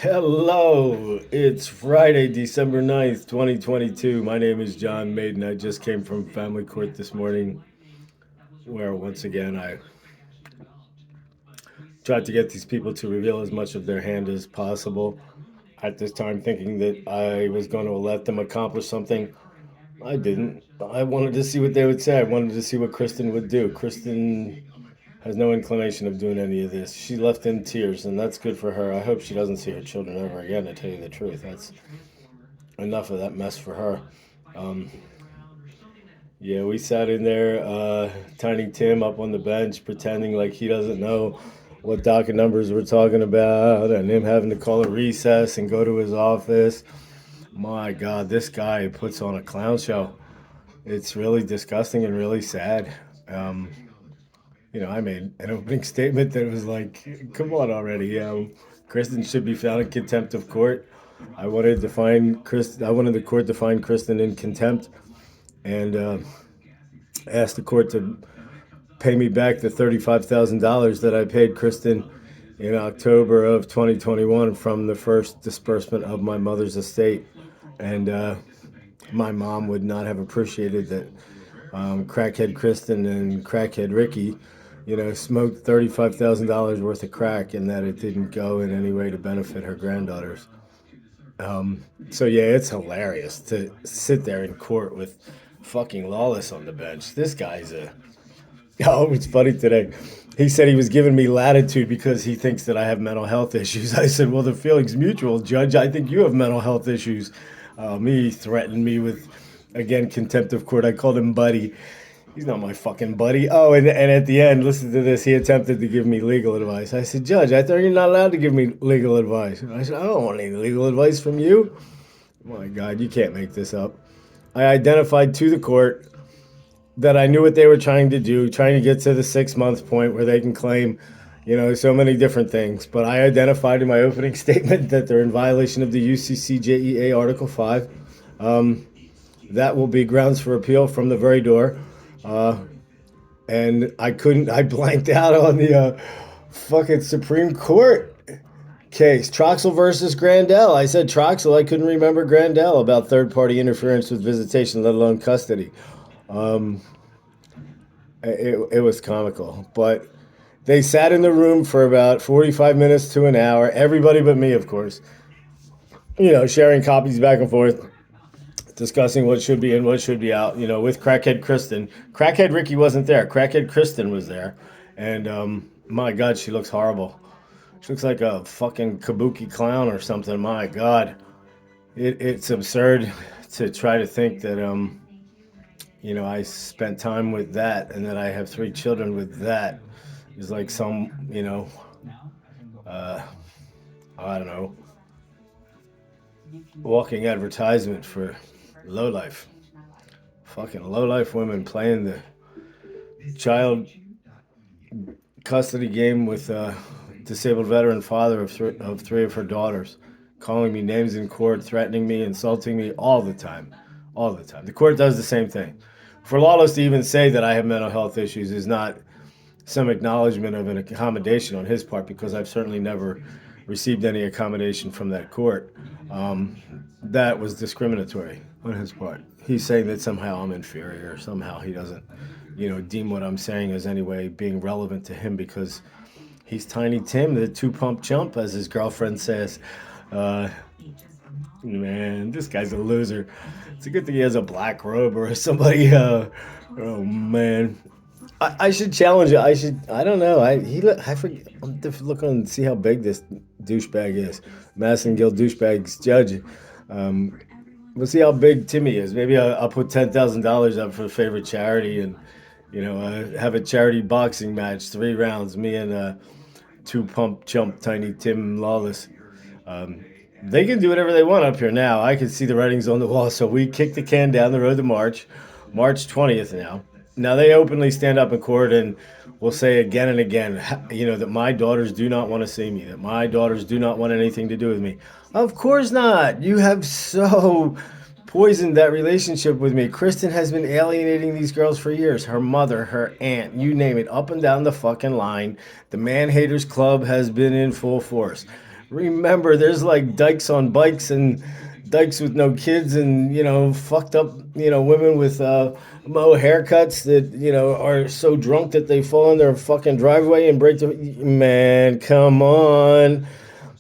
Hello, it's Friday, December 9th, 2022. My name is John Maiden. I just came from family court this morning where once again I tried to get these people to reveal as much of their hand as possible. At this time, thinking that I was going to let them accomplish something. I didn't. I wanted to see what they would say. I wanted to see what Kristen would do. Kristen has no inclination of doing any of this. She left in tears, and that's good for her. I hope she doesn't see her children ever again, to tell you the truth. That's enough of that mess for her. Um, yeah, we sat in there, Tiny Tim up on the bench, pretending like he doesn't know what docket numbers we're talking about, and him having to call a recess and go to his office. My God, this guy puts on a clown show. It's really disgusting and really sad. Um, I made an opening statement that was like, "Come on already." Kristen should be found in contempt of court. I wanted the court to find Kristen in contempt, and asked the court to pay me back the $35,000 that I paid Kristen in October of 2021 from the first disbursement of my mother's estate. And my mom would not have appreciated that crackhead Kristen and crackhead Ricky, smoked $35,000 worth of crack and that it didn't go in any way to benefit her granddaughters. So yeah, it's hilarious to sit there in court with fucking Lawless on the bench. This guy's a Oh, it's funny today. He said he was giving me latitude because he thinks that I have mental health issues. I said, well, the feeling's mutual, Judge. I think you have mental health issues. He threatened me with, again, contempt of court. I called him buddy. He's not my fucking buddy. Oh, and at the end, listen to this. He attempted to give me legal advice. I said, Judge, I thought you're not allowed to give me legal advice. I said, I don't want any legal advice from you. My God, you can't make this up. I identified to the court that I knew what they were trying to do, trying to get to the 6 month point where they can claim, so many different things. But I identified in my opening statement that they're in violation of the UCCJEA Article 5. That will be grounds for appeal from the very door. And I blanked out on the fucking Supreme Court case. Troxel versus Grandel. I said Troxel, I couldn't remember Grandel about third party interference with visitation, let alone custody. It was comical, but they sat in the room for about 45 minutes to an hour, everybody but me, of course, sharing copies back and forth, discussing what should be in, what should be out, with crackhead Kristen. Crackhead Ricky wasn't there. Crackhead Kristen was there. And my God, she looks horrible. She looks like a fucking kabuki clown or something. My God. It's absurd to try to think that I spent time with that and that I have three children with that. It's like some, uh, I don't know, walking advertisement for lowlife. Fucking lowlife women playing the child custody game with a disabled veteran father of three of her daughters, calling me names in court, threatening me, insulting me all the time. All the time. The court does the same thing. For Lawless to even say that I have mental health issues is not some acknowledgement of an accommodation on his part, because I've certainly never received any accommodation from that court. That was discriminatory on his part. He's saying that somehow I'm inferior, somehow he doesn't, deem what I'm saying as any way being relevant to him because he's Tiny Tim, the two-pump chump, as his girlfriend says. Man, this guy's a loser. It's a good thing he has a black robe or somebody. Oh man, I should challenge it. I don't know. I forget. I'm to look on and see how big this douchebag is. Madison Gill douchebags judge. We'll see how big Timmy is. Maybe I'll put $10,000 up for favorite charity and have a charity boxing match, 3 rounds. Me and two pump chump Tiny Tim Lawless. They can do whatever they want up here now. I can see the writings on the wall. So we kick the can down the road to March 20th now. Now they openly stand up in court and will say again and again, that my daughters do not want to see me, that my daughters do not want anything to do with me. Of course not. You have so poisoned that relationship with me. Kristen has been alienating these girls for years. Her mother, her aunt, you name it, up and down the fucking line. The Man Haters Club has been in full force. Remember, there's like dykes on bikes and dykes with no kids and, fucked up, women with mo haircuts that, are so drunk that they fall in their fucking driveway and break the. Man, come on.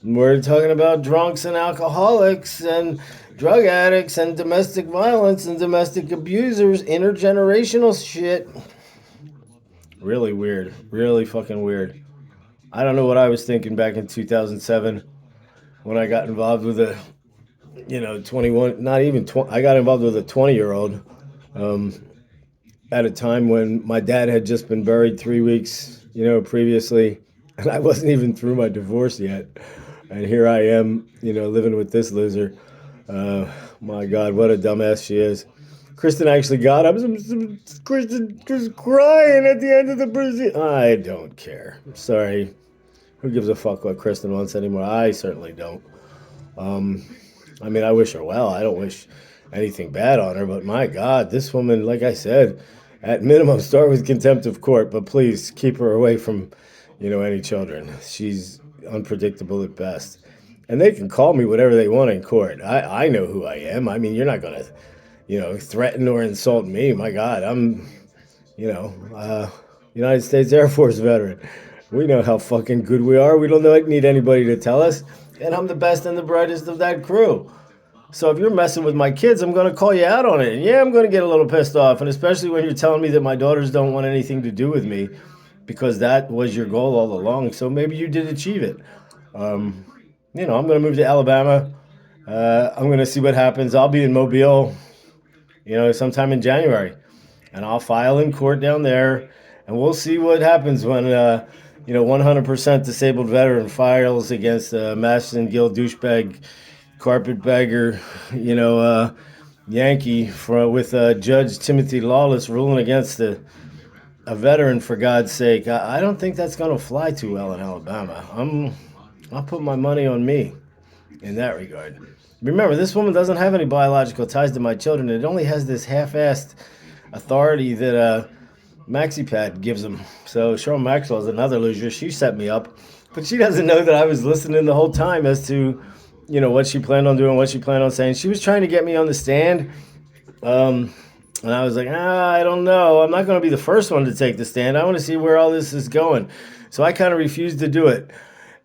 We're talking about drunks and alcoholics and drug addicts and domestic violence and domestic abusers, intergenerational shit. Really weird. Really fucking weird. I don't know what I was thinking back in 2007 when I got involved with a, 21, not even 20, I got involved with a 20-year-old um, at a time when my dad had just been buried 3 weeks, previously. And I wasn't even through my divorce yet. And here I am, living with this loser. My God, what a dumbass she is. Kristen actually got up. Kristen was crying at the end of the bridge. I don't care. Sorry. Who gives a fuck what Kristen wants anymore? I certainly don't. I mean, I wish her well. I don't wish anything bad on her, but my God, this woman, like I said, at minimum, start with contempt of court, but please keep her away from, any children. She's unpredictable at best. And they can call me whatever they want in court. I know who I am. I mean, you're not going to, threaten or insult me. My God, I'm, you know, uh, United States Air Force veteran. We know how fucking good we are. We don't need anybody to tell us. And I'm the best and the brightest of that crew. So if you're messing with my kids, I'm going to call you out on it. And yeah, I'm going to get a little pissed off. And especially when you're telling me that my daughters don't want anything to do with me because that was your goal all along. So maybe you did achieve it. Um, I'm going to move to Alabama. I'm going to see what happens. I'll be in Mobile, sometime in January. And I'll file in court down there. And we'll see what happens when, 100% disabled veteran files against Madison Gill douchebag carpetbagger, Yankee with Judge Timothy Lawless ruling against a veteran, for God's sake. I don't think that's going to fly too well in Alabama. I'll put my money on me in that regard. Remember, this woman doesn't have any biological ties to my children. It only has this half-assed authority that MaxiPad gives them. So Cheryl Maxwell is another loser. She set me up. But she doesn't know that I was listening the whole time as to, what she planned on doing, what she planned on saying. She was trying to get me on the stand. And I was like, I don't know. I'm not going to be the first one to take the stand. I want to see where all this is going. So I kind of refused to do it.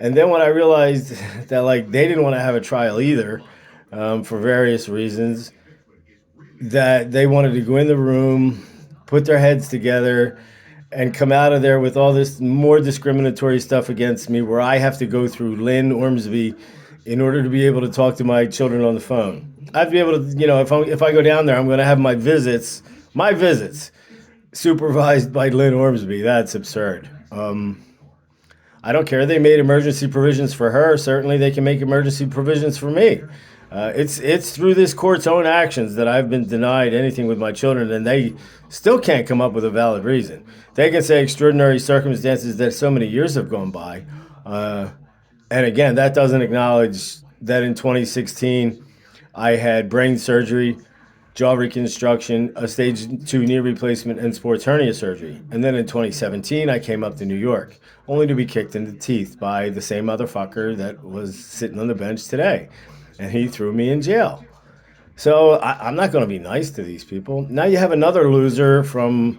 And then when I realized that, they didn't want to have a trial either, for various reasons, that they wanted to go in the room, put their heads together, and come out of there with all this more discriminatory stuff against me where I have to go through Lynn Ormsby in order to be able to talk to my children on the phone. I'd be able to, if I go down there, I'm going to have my visits supervised by Lynn Ormsby. That's absurd. I don't care. They made emergency provisions for her. Certainly they can make emergency provisions for me. It's through this court's own actions that I've been denied anything with my children, and they still can't come up with a valid reason. They can say extraordinary circumstances that so many years have gone by. And again, that doesn't acknowledge that in 2016, I had brain surgery, jaw reconstruction, a stage 2 knee replacement, and sports hernia surgery. And then in 2017, I came up to New York, only to be kicked in the teeth by the same motherfucker that was sitting on the bench today. And he threw me in jail. So I'm not going to be nice to these people. Now you have another loser from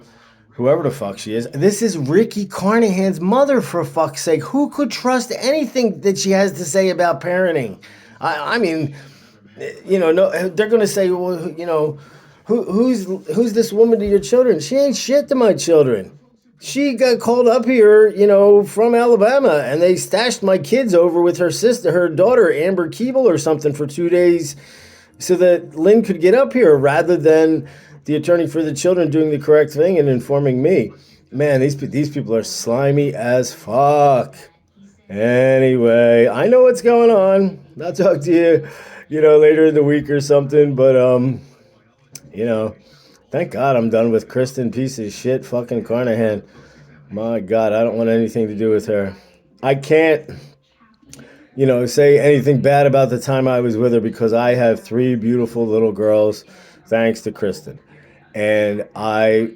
whoever the fuck she is. This is Ricky Carnahan's mother, for fuck's sake. Who could trust anything that she has to say about parenting? I mean, no, they're going to say, well, who's this woman to your children? She ain't shit to my children. She got called up here, from Alabama, and they stashed my kids over with her daughter, Amber Keeble or something, for 2 days so that Lynn could get up here rather than the attorney for the children doing the correct thing and informing me. Man, these people are slimy as fuck. Anyway, I know what's going on. I'll talk to you, later in the week or something. But, thank God I'm done with Kristen, piece of shit, fucking Carnahan. My God, I don't want anything to do with her. I can't, say anything bad about the time I was with her because I have 3 beautiful little girls, thanks to Kristen. And I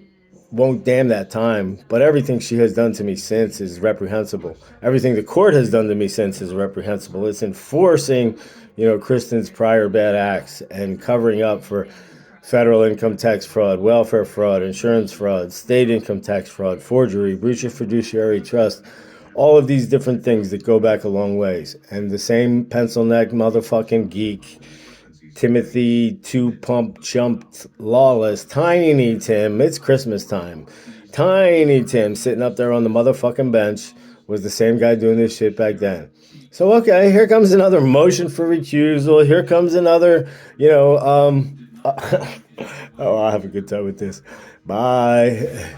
won't damn that time, but everything she has done to me since is reprehensible. Everything the court has done to me since is reprehensible. It's enforcing, Kristen's prior bad acts and covering up for federal income tax fraud, welfare fraud, insurance fraud, state income tax fraud, forgery, breach of fiduciary trust, all of these different things that go back a long ways. And the same pencil neck motherfucking geek, Timothy Two Pump Chumped Lawless, Tiny Tim, it's Christmas time. Tiny Tim sitting up there on the motherfucking bench was the same guy doing this shit back then. So, okay, here comes another motion for recusal. Here comes another, oh, I'll have a good time with this. Bye.